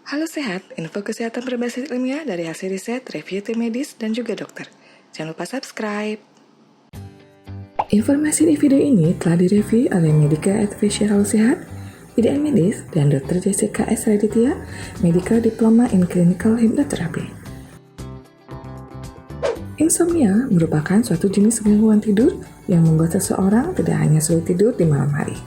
Halo sehat, info kesehatan berbasis ilmiah dari hasil riset, review tim medis, dan juga dokter. Jangan lupa subscribe. Informasi di video ini telah direview oleh Medical Advisor Halo Sehat, IDN Medis, dan Dr. Jessica S. Raditya, Medical Diploma in Clinical Hypnotherapy. Insomnia merupakan suatu jenis gangguan tidur yang membuat seseorang tidak hanya sulit tidur di malam hari.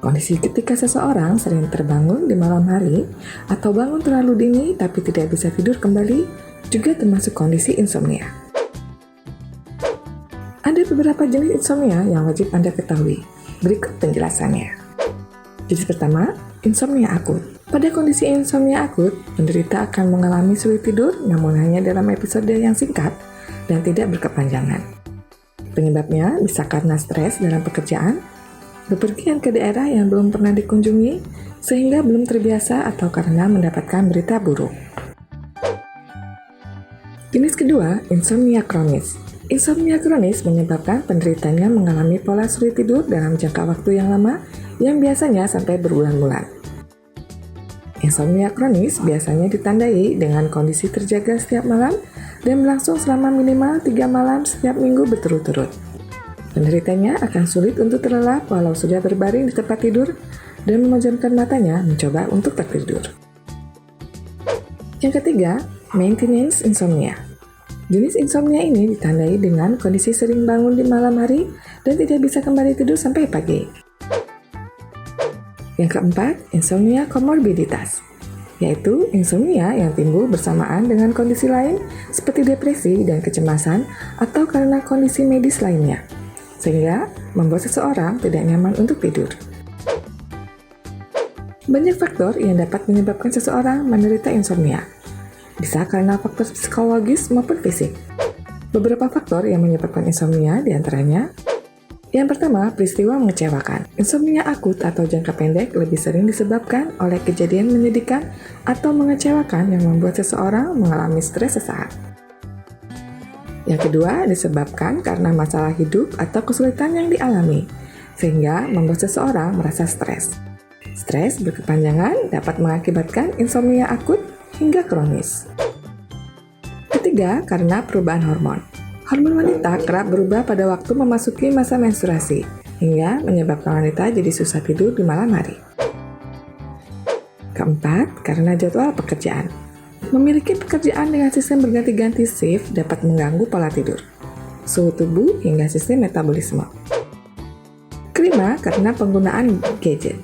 Kondisi ketika seseorang sering terbangun di malam hari atau bangun terlalu dini tapi tidak bisa tidur kembali juga termasuk kondisi insomnia. Ada beberapa jenis insomnia yang wajib Anda ketahui. Berikut penjelasannya. Jenis pertama, insomnia akut. Pada kondisi insomnia akut, penderita akan mengalami sulit tidur namun hanya dalam episode yang singkat dan tidak berkepanjangan. Penyebabnya bisa karena stres dalam pekerjaan, bepergian ke daerah yang belum pernah dikunjungi, sehingga belum terbiasa atau karena mendapatkan berita buruk. Jenis kedua, insomnia kronis. Insomnia kronis menyebabkan penderitanya mengalami pola sulit tidur dalam jangka waktu yang lama, yang biasanya sampai berbulan-bulan. Insomnia kronis biasanya ditandai dengan kondisi terjaga setiap malam dan berlangsung selama minimal 3 malam setiap minggu berturut-turut. Penderitanya akan sulit untuk terlelap walau sudah berbaring di tempat tidur dan memejamkan matanya mencoba untuk tertidur. Yang ketiga, maintenance insomnia. Jenis insomnia ini ditandai dengan kondisi sering bangun di malam hari dan tidak bisa kembali tidur sampai pagi. Yang keempat, insomnia komorbiditas, yaitu insomnia yang timbul bersamaan dengan kondisi lain seperti depresi dan kecemasan atau karena kondisi medis lainnya, sehingga membuat seseorang tidak nyaman untuk tidur. Banyak faktor yang dapat menyebabkan seseorang menderita insomnia. Bisa karena faktor psikologis maupun fisik. Beberapa faktor yang menyebabkan insomnia diantaranya: yang pertama, peristiwa mengecewakan. Insomnia akut atau jangka pendek lebih sering disebabkan oleh kejadian menyedihkan atau mengecewakan yang membuat seseorang mengalami stres sesaat. Yang kedua, disebabkan karena masalah hidup atau kesulitan yang dialami, sehingga membuat seseorang merasa stres. Stres berkepanjangan dapat mengakibatkan insomnia akut hingga kronis. Ketiga, karena perubahan hormon. Hormon wanita kerap berubah pada waktu memasuki masa menstruasi, hingga menyebabkan wanita jadi susah tidur di malam hari. Keempat, karena jadwal pekerjaan. Memiliki pekerjaan dengan sistem berganti-ganti shift dapat mengganggu pola tidur, suhu tubuh, hingga sistem metabolisme. Kelima, karena penggunaan gadget.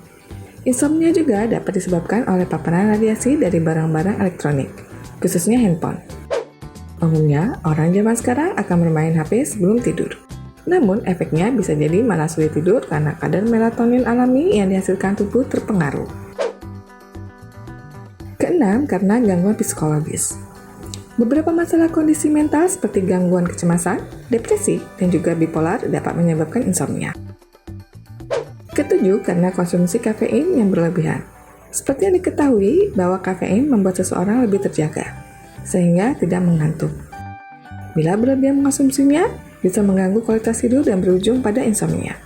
Insomnia juga dapat disebabkan oleh paparan radiasi dari barang-barang elektronik, khususnya handphone. Umumnya, orang zaman sekarang akan bermain HP sebelum tidur. Namun, efeknya bisa jadi malah sulit tidur karena kadar melatonin alami yang dihasilkan tubuh terpengaruh. Keenam, karena gangguan psikologis. Beberapa masalah kondisi mental seperti gangguan kecemasan, depresi, dan juga bipolar dapat menyebabkan insomnia. Ketujuh, karena konsumsi kafein yang berlebihan. Seperti yang diketahui bahwa kafein membuat seseorang lebih terjaga, sehingga tidak mengantuk. Bila berlebihan mengkonsumsinya, bisa mengganggu kualitas tidur dan berujung pada insomnia.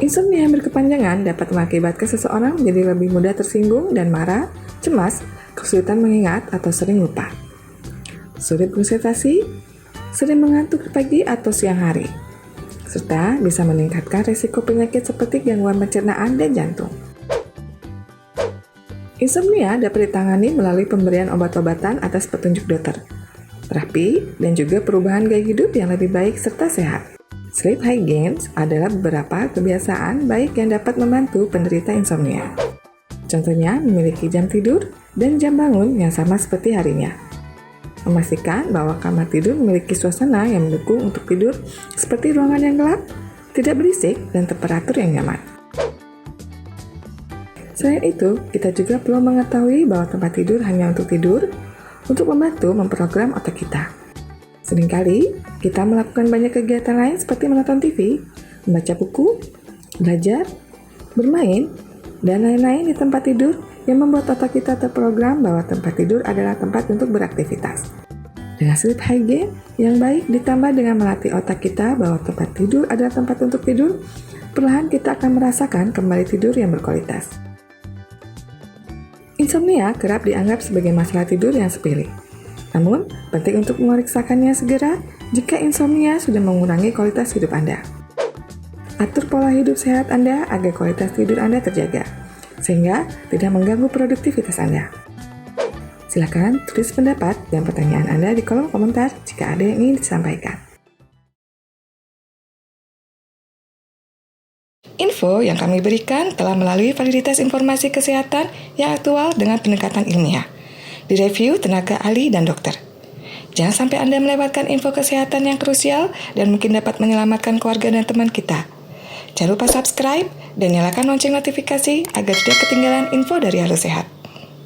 Insomnia yang berkepanjangan dapat mengakibatkan seseorang menjadi lebih mudah tersinggung dan marah, cemas, kesulitan mengingat atau sering lupa, sulit konsentrasi, sering mengantuk pagi atau siang hari, serta bisa meningkatkan risiko penyakit seperti gangguan pencernaan dan jantung. Insomnia dapat ditangani melalui pemberian obat-obatan atas petunjuk dokter, terapi, dan juga perubahan gaya hidup yang lebih baik serta sehat. Sleep hygiene adalah beberapa kebiasaan baik yang dapat membantu penderita insomnia. Contohnya, memiliki jam tidur dan jam bangun yang sama seperti harinya. Memastikan bahwa kamar tidur memiliki suasana yang mendukung untuk tidur seperti ruangan yang gelap, tidak berisik, dan temperatur yang nyaman. Selain itu, kita juga perlu mengetahui bahwa tempat tidur hanya untuk tidur, untuk membantu memprogram otak kita. Seringkali, kita melakukan banyak kegiatan lain seperti menonton TV, membaca buku, belajar, bermain, dan lain-lain di tempat tidur yang membuat otak kita terprogram bahwa tempat tidur adalah tempat untuk beraktivitas. Dengan sleep hygiene yang baik ditambah dengan melatih otak kita bahwa tempat tidur adalah tempat untuk tidur, perlahan kita akan merasakan kembali tidur yang berkualitas. Insomnia kerap dianggap sebagai masalah tidur yang sepele. Namun, penting untuk memeriksakannya segera jika insomnia sudah mengurangi kualitas hidup Anda. Atur pola hidup sehat Anda agar kualitas tidur Anda terjaga, sehingga tidak mengganggu produktivitas Anda. Silakan tulis pendapat dan pertanyaan Anda di kolom komentar jika ada yang ingin disampaikan. Info yang kami berikan telah melalui validitas informasi kesehatan yang aktual dengan pendekatan ilmiah, direview tenaga ahli dan dokter. Jangan sampai Anda melewatkan info kesehatan yang krusial dan mungkin dapat menyelamatkan keluarga dan teman kita. Jangan lupa subscribe dan nyalakan lonceng notifikasi agar tidak ketinggalan info dari Halo Sehat.